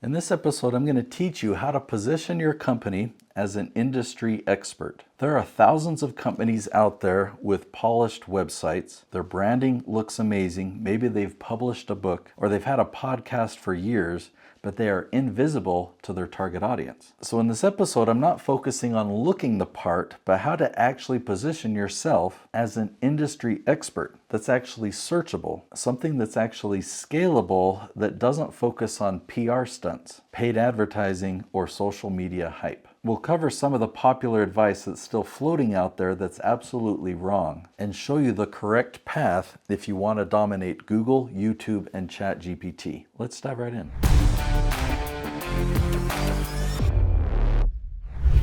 In this episode, I'm going to teach you how to position your company as an industry expert. There are thousands of companies out there with polished websites. Their branding looks amazing. Maybe they've published a book or they've had a podcast for years, but they are invisible to their target audience. So in this episode, I'm not focusing on looking the part, but how to actually position yourself as an industry expert that's actually searchable, something that's actually scalable, that doesn't focus on PR stunts, paid advertising, or social media hype. We'll cover some of the popular advice that's still floating out there that's absolutely wrong, and show you the correct path if you want to dominate Google, YouTube, and ChatGPT. Let's dive right in.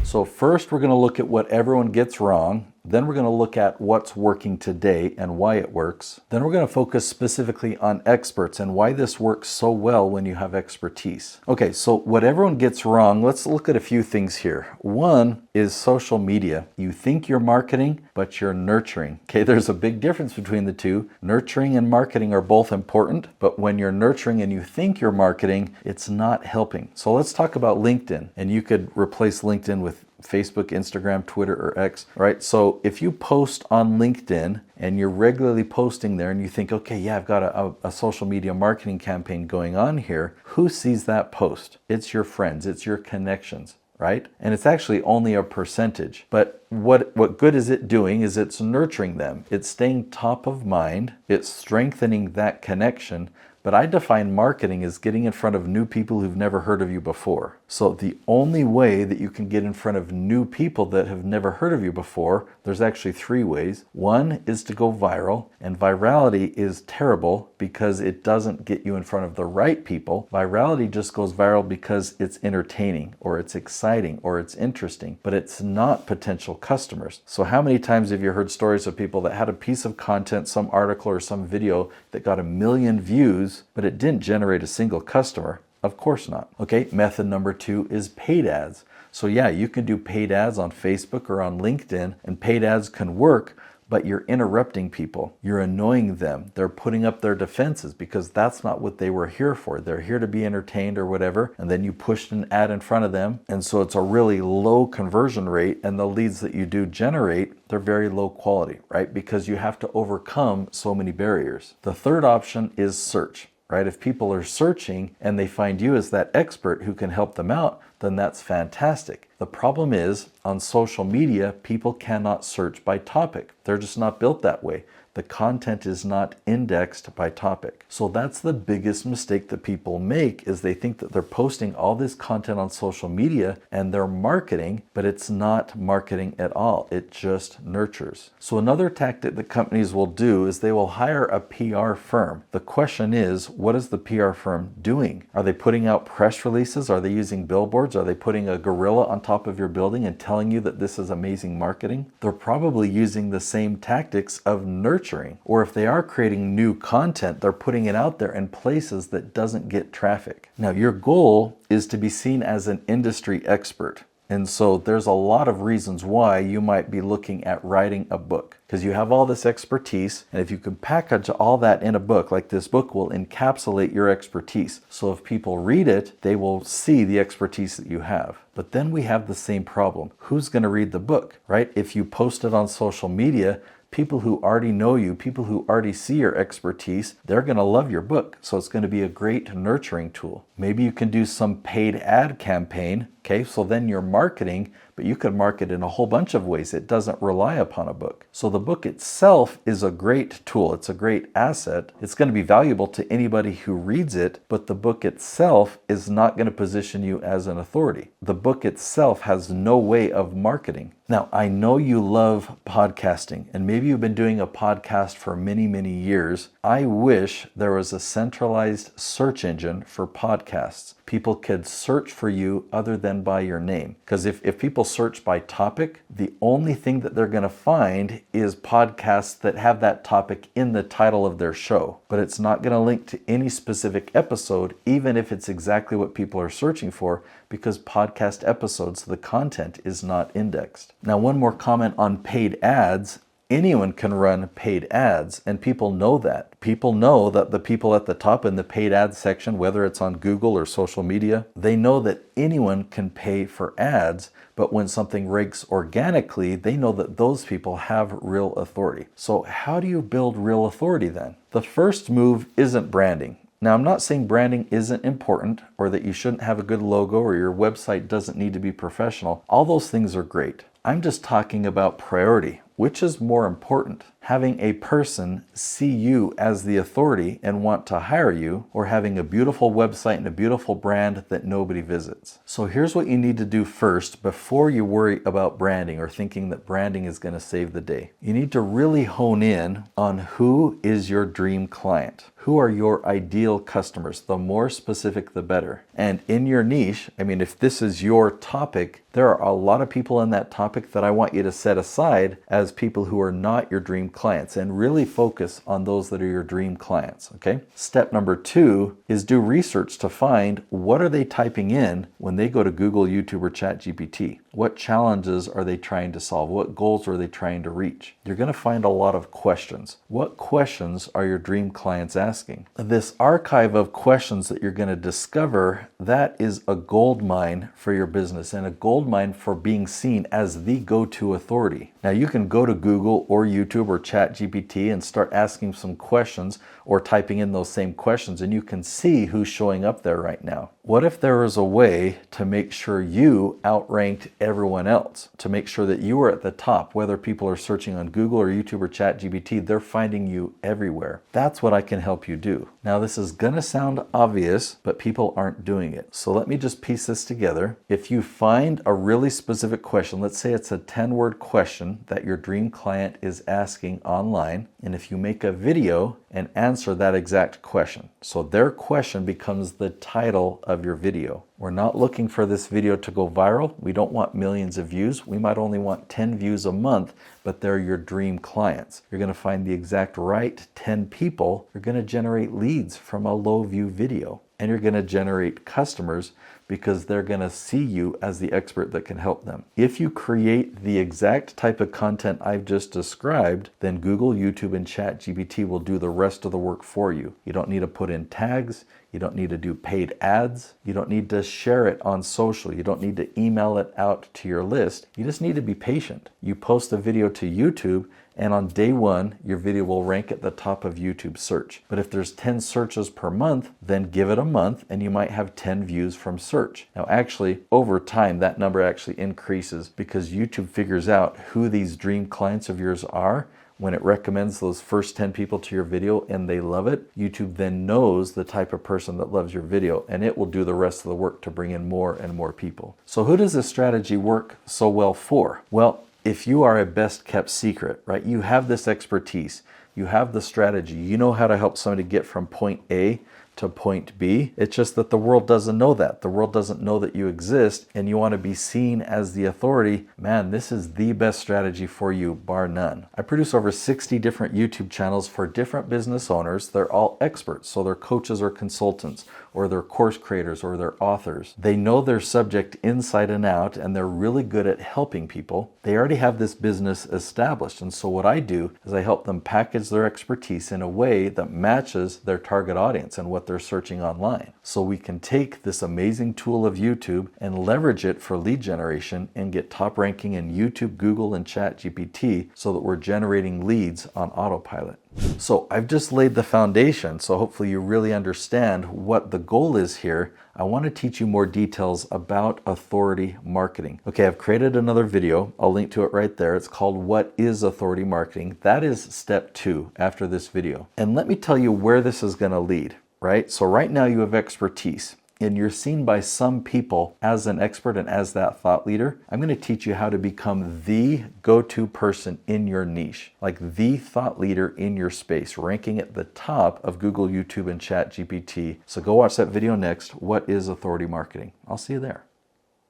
So first, we're going to look at what everyone gets wrong. Then we're going to look at what's working today and why it works. Then we're going to focus specifically on experts and why this works so well when you have expertise. Okay, so what everyone gets wrong, let's look at a few things here. One is social media. You think you're marketing, but you're nurturing. Okay, there's a big difference between the two. Nurturing and marketing are both important, but when you're nurturing and you think you're marketing, it's not helping. So let's talk about LinkedIn, and you could replace LinkedIn with Facebook, Instagram, Twitter, or X, right? So if you post on LinkedIn and you're regularly posting there and you think, okay, yeah, I've got a social media marketing campaign going on here, who sees that post? It's your friends, it's your connections, right? And it's actually only a percentage. But what good is it doing is it's nurturing them. It's staying top of mind. It's strengthening that connection. But I define marketing as getting in front of new people who've never heard of you before. So the only way that you can get in front of new people that have never heard of you before, there's actually three ways. One is to go viral, and virality is terrible because it doesn't get you in front of the right people. Virality just goes viral because it's entertaining, or it's exciting, or it's interesting, but it's not potential customers. So how many times have you heard stories of people that had a piece of content, some article or some video that got 1 million views, but it didn't generate a single customer? Of course not. Okay, method number 2 is paid ads. So yeah, you can do paid ads on Facebook or on LinkedIn, and paid ads can work, but you're interrupting people. You're annoying them. They're putting up their defenses because that's not what they were here for. They're here to be entertained or whatever, and then you pushed an ad in front of them, and so it's a really low conversion rate, and the leads that you do generate, they're very low quality, right? Because you have to overcome so many barriers. The third option is search, right? If people are searching and they find you as that expert who can help them out, then that's fantastic. The problem is, on social media, people cannot search by topic. They're just not built that way. The content is not indexed by topic. So that's the biggest mistake that people make, is they think that they're posting all this content on social media and they're marketing, but it's not marketing at all. It just nurtures. So another tactic that companies will do is they will hire a PR firm. The question is, what is the PR firm doing? Are they putting out press releases? Are they using billboards? Are they putting a gorilla on top of your building and telling you that this is amazing marketing? They're probably using the same tactics of nurturing. Or if they are creating new content, they're putting it out there in places that doesn't get traffic. Now, your goal is to be seen as an industry expert. And so there's a lot of reasons why you might be looking at writing a book, because you have all this expertise, and if you can package all that in a book, like this book will encapsulate your expertise. So if people read it, they will see the expertise that you have. But then we have the same problem. Who's going to read the book, right? If you post it on social media, people who already know you, people who already see your expertise, they're going to love your book. So it's going to be a great nurturing tool. Maybe you can do some paid ad campaign. Okay, so then you're marketing, but you can market in a whole bunch of ways. It doesn't rely upon a book. So the book itself is a great tool. It's a great asset. It's going to be valuable to anybody who reads it, but the book itself is not going to position you as an authority. The book itself has no way of marketing. Now, I know you love podcasting, and maybe you've been doing a podcast for many, many years. I wish there was a centralized search engine for podcasts. People could search for you other than by your name. Because if people search by topic, the only thing that they're going to find is podcasts that have that topic in the title of their show. But it's not going to link to any specific episode, even if it's exactly what people are searching for, because podcast episodes, the content is not indexed. Now, one more comment on paid ads. anyone can run paid ads, and people know that. People know that the people at the top in the paid ads section, whether it's on Google or social media, they know that anyone can pay for ads, but when something ranks organically, they know that those people have real authority. So how do you build real authority then? The first move isn't branding. Now, I'm not saying branding isn't important or that you shouldn't have a good logo or your website doesn't need to be professional. All those things are great. I'm just talking about priority. Which is more important? Having a person see you as the authority and want to hire you, or having a beautiful website and a beautiful brand that nobody visits? So here's what you need to do first before you worry about branding or thinking that branding is going to save the day. You need to really hone in on who is your dream client. Who are your ideal customers? The more specific, the better. And in your niche, I mean, if this is your topic, there are a lot of people in that topic that I want you to set aside as people who are not your dream clients and really focus on those that are your dream clients, okay? Step number 2 is do research to find what are they typing in when they go to Google, YouTube, or ChatGPT. What challenges are they trying to solve? What goals are they trying to reach? You're going to find a lot of questions. What questions are your dream clients asking? This archive of questions that you're going to discover, that is a gold mine for your business and a gold mine for being seen as the go-to authority. Now you can go to Google or YouTube or ChatGPT and start asking some questions or typing in those same questions, and you can see who's showing up there right now. What if there was a way to make sure you outranked everyone else, to make sure that you are at the top, whether people are searching on Google or YouTube or ChatGPT, they're finding you everywhere. That's what I can help you do. Now this is gonna sound obvious, but people aren't doing it. So let me just piece this together. If you find a really specific question, let's say it's a 10-word question that your dream client is asking online, and if you make a video and answer that exact question, so their question becomes the title of your video. We're not looking for this video to go viral. We don't want millions of views. We might only want 10 views a month, but they're your dream clients. You're going to find the exact right 10 people. You're going to generate leads from a low view video, and you're going to generate customers because they're going to see you as the expert that can help them. If you create the exact type of content I've just described, then Google, YouTube, and ChatGPT will do the rest of the work for you. You don't need to put in tags. You don't need to do paid ads. You don't need to share it on social. You don't need to email it out to your list. You just need to be patient. You post a video to YouTube, and on day 1, your video will rank at the top of YouTube search. But if there's 10 searches per month, then give it a month and you might have 10 views from search. Now actually, over time, that number actually increases because YouTube figures out who these dream clients of yours are. When it recommends those first 10 people to your video and they love it, YouTube then knows the type of person that loves your video, and it will do the rest of the work to bring in more and more people. So who does this strategy work so well for? Well, if you are a best kept secret, right? You have this expertise, you have the strategy, you know how to help somebody get from point A to point B. It's just that the world doesn't know that. The world doesn't know that you exist, and you want to be seen as the authority. Man, this is the best strategy for you, bar none. I produce over 60 different YouTube channels for different business owners. They're all experts, so they're coaches or consultants, or they're course creators, or they're authors. They know their subject inside and out, and they're really good at helping people. They already have this business established, and so what I do is I help them package their expertise in a way that matches their target audience and what they're searching online. So we can take this amazing tool of YouTube and leverage it for lead generation and get top ranking in YouTube, Google, and ChatGPT so that we're generating leads on autopilot. So I've just laid the foundation, so hopefully you really understand what the goal is here. I want to teach you more details about authority marketing. Okay, I've created another video. I'll link to it right there. It's called What is Authority Marketing? That is step 2 after this video. And let me tell you where this is going to lead, right? So right now you have expertise, and you're seen by some people as an expert and as that thought leader. I'm going to teach you how to become the go-to person in your niche, like the thought leader in your space, ranking at the top of Google, YouTube, and ChatGPT. So go watch that video next. What is authority marketing? I'll see you there.